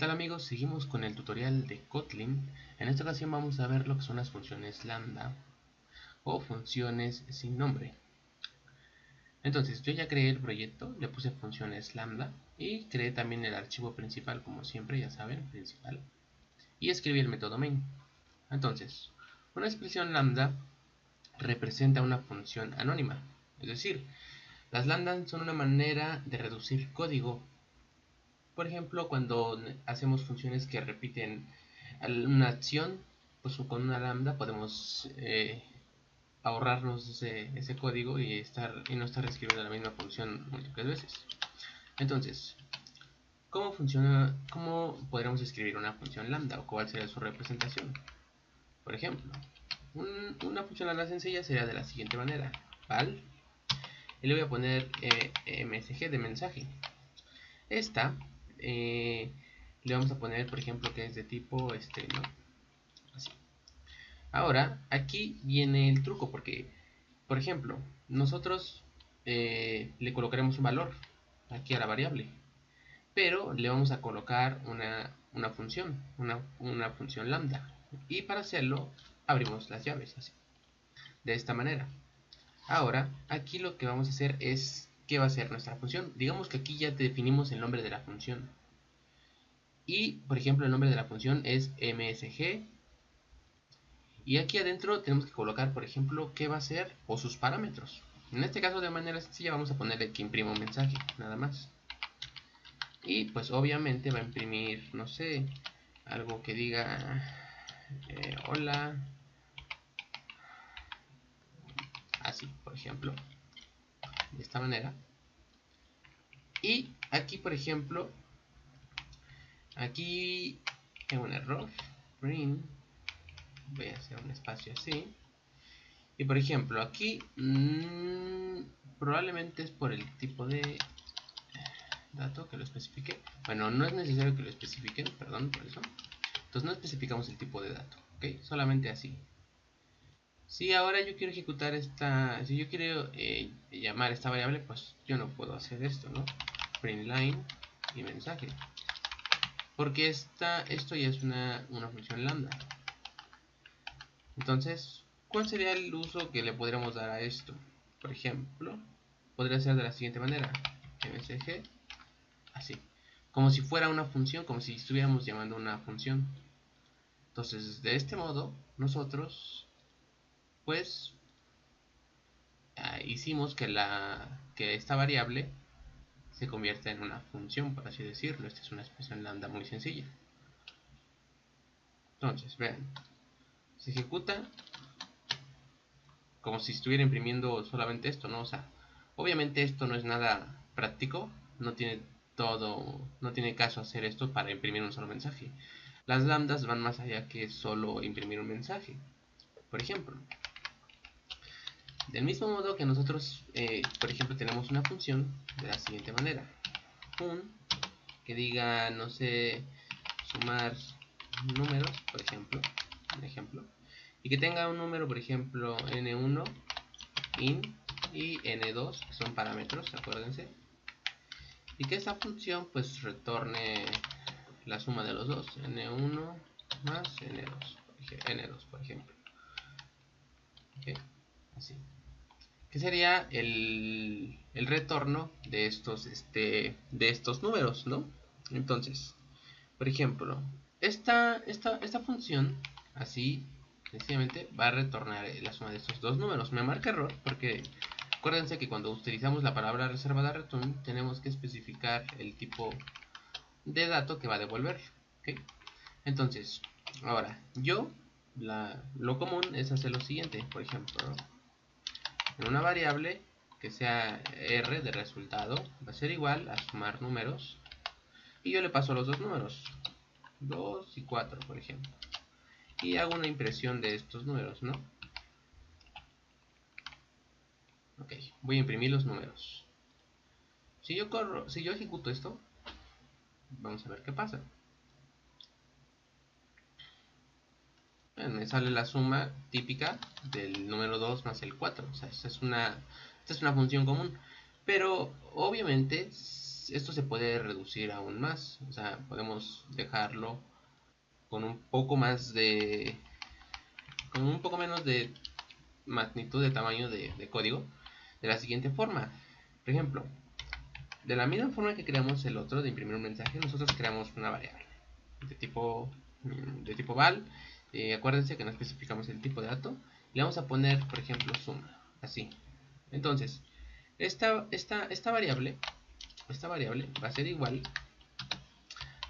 tal amigos? Seguimos con el tutorial de Kotlin. En esta ocasión vamos a ver lo que son las funciones lambda o funciones sin nombre. Entonces yo ya creé el proyecto, le puse funciones lambda y creé también el archivo principal, como siempre, ya saben, principal, y escribí el método main. Entonces, una expresión lambda representa una función anónima, es decir, las lambdas son una manera de reducir código. Por ejemplo, cuando hacemos funciones que repiten una acción, pues con una lambda podemos ahorrarnos ese código y no estar escribiendo la misma función múltiples veces. Entonces, ¿cómo podríamos escribir una función lambda o cuál sería su representación? Por ejemplo, una función lambda sencilla sería de la siguiente manera: val, y le voy a poner msg de mensaje. Esta le vamos a poner, por ejemplo, que es de tipo ¿no? Así. Ahora, aquí viene el truco, porque, por ejemplo, nosotros le colocaremos un valor aquí a la variable, pero le vamos a colocar una función, una función lambda, y para hacerlo abrimos las llaves así, de esta manera. Ahora, aquí lo que vamos a hacer es, ¿qué va a ser nuestra función? Digamos que aquí ya definimos el nombre de la función. Y, por ejemplo, el nombre de la función es msg. Y aquí adentro tenemos que colocar, por ejemplo, qué va a ser o sus parámetros. En este caso, de manera sencilla, vamos a ponerle que imprima un mensaje, nada más. Y pues obviamente va a imprimir, no sé, algo que diga hola. Así, por ejemplo. De esta manera. Y aquí, por ejemplo, aquí tengo un error. Print. Voy a hacer un espacio así. Y por ejemplo, aquí probablemente es por el tipo de dato que lo especifique. Bueno, no es necesario que lo especifiquen, perdón por eso. Entonces no especificamos el tipo de dato, ¿ok? Solamente así. Si ahora yo quiero ejecutar si yo quiero llamar esta variable, pues yo no puedo hacer esto, ¿no? Print line y mensaje. Porque esto ya es una función lambda. Entonces, ¿cuál sería el uso que le podríamos dar a esto? Por ejemplo, podría ser de la siguiente manera: msg, así, como si fuera una función, como si estuviéramos llamando una función. Entonces, de este modo, nosotros, pues, hicimos que esta variable se convierta en una función, por así decirlo. Esta es una expresión lambda muy sencilla. Entonces, vean, se ejecuta como si estuviera imprimiendo solamente esto, ¿no? O sea, obviamente esto no es nada práctico, no tiene caso hacer esto para imprimir un solo mensaje. Las lambdas van más allá que solo imprimir un mensaje. Por ejemplo, del mismo modo que nosotros, por ejemplo, tenemos una función de la siguiente manera: que diga, no sé, sumar números, por ejemplo, un ejemplo, y que tenga un número, por ejemplo, n1 int y n2, que son parámetros, acuérdense, y que esta función pues retorne la suma de los dos, n1 más n2 por ejemplo. ¿Okay? Así, que sería el retorno de estos números, ¿no? Entonces, por ejemplo, esta función, así, sencillamente, va a retornar la suma de estos dos números. Me marca error porque acuérdense que cuando utilizamos la palabra reservada return, tenemos que especificar el tipo de dato que va a devolver. ¿Okay? Entonces, ahora, lo común es hacer lo siguiente. Por ejemplo, ¿no? En una variable que sea r de resultado, va a ser igual a sumar números, y yo le paso los dos números, 2 y 4, por ejemplo, y hago una impresión de estos números, ¿no? Ok, voy a imprimir los números. Si yo ejecuto esto, vamos a ver qué pasa. Me sale la suma típica del número 2 más el 4. O sea, esta es una función común. Pero obviamente esto se puede reducir aún más. O sea, podemos dejarlo con un poco más de, con un poco menos de magnitud de tamaño de código, de la siguiente forma. Por ejemplo, de la misma forma que creamos el otro de imprimir un mensaje, nosotros creamos una variable de tipo val. Acuérdense que no especificamos el tipo de dato. Le vamos a poner, por ejemplo, suma, así. Entonces, esta variable va a ser igual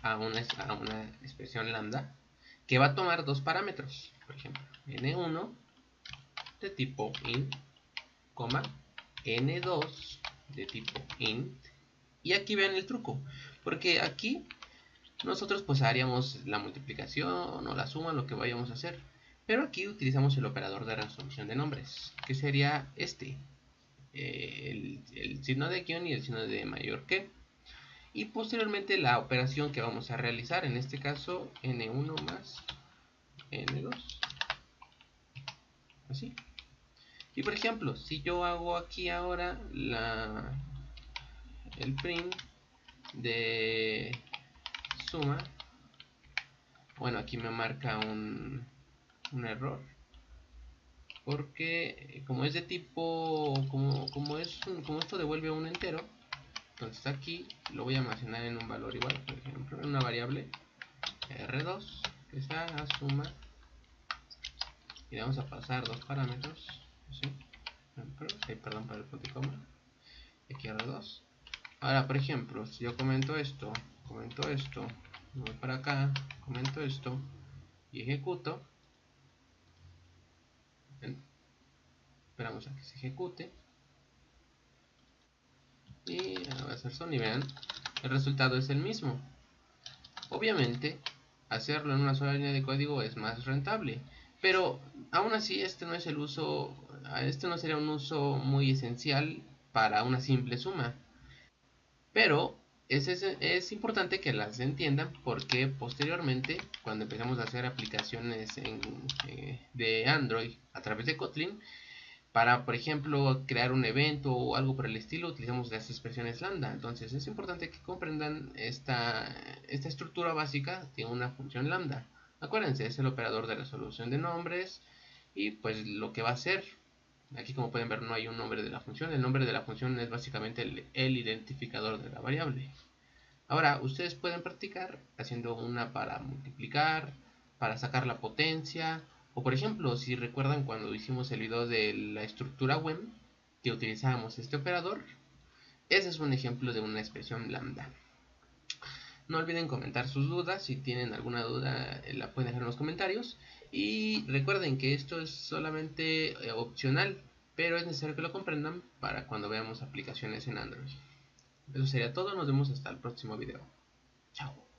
a una expresión lambda que va a tomar dos parámetros. Por ejemplo, n1 de tipo int, n2 de tipo int. Y aquí vean el truco, porque aquí nosotros pues haríamos la multiplicación o la suma, lo que vayamos a hacer. Pero aquí utilizamos el operador de resolución de nombres, que sería el signo de guión y el signo de mayor que. Y posteriormente la operación que vamos a realizar, en este caso n1 más n2, así. Y por ejemplo, si yo hago aquí ahora el print de suma, bueno, aquí me marca un error, porque como es de tipo, como esto devuelve un entero, entonces aquí lo voy a almacenar en un valor igual, por ejemplo, en una variable r2 que sea suma, y le vamos a pasar dos parámetros, ¿sí? Perdón por el punto y coma, aquí r2. Ahora, por ejemplo, si yo comento esto, voy para acá, comento esto y ejecuto, esperamos a que se ejecute y va a hacer son y vean, el resultado es el mismo. Obviamente, hacerlo en una sola línea de código es más rentable, pero aún así este no sería un uso muy esencial para una simple suma. Pero es importante que las entiendan, porque posteriormente, cuando empezamos a hacer aplicaciones de Android a través de Kotlin, para, por ejemplo, crear un evento o algo por el estilo, utilizamos las expresiones lambda. Entonces es importante que comprendan esta estructura básica de una función lambda. Acuérdense, es el operador de resolución de nombres y pues lo que va a hacer. Aquí, como pueden ver, no hay un nombre de la función. El nombre de la función es básicamente el identificador de la variable. Ahora, ustedes pueden practicar haciendo una para multiplicar, para sacar la potencia, o por ejemplo, si recuerdan cuando hicimos el video de la estructura web, que utilizábamos este operador, ese es un ejemplo de una expresión lambda. No olviden comentar sus dudas. Si tienen alguna duda, la pueden dejar en los comentarios. Y recuerden que esto es solamente opcional, pero es necesario que lo comprendan para cuando veamos aplicaciones en Android. Eso sería todo. Nos vemos hasta el próximo video. Chao.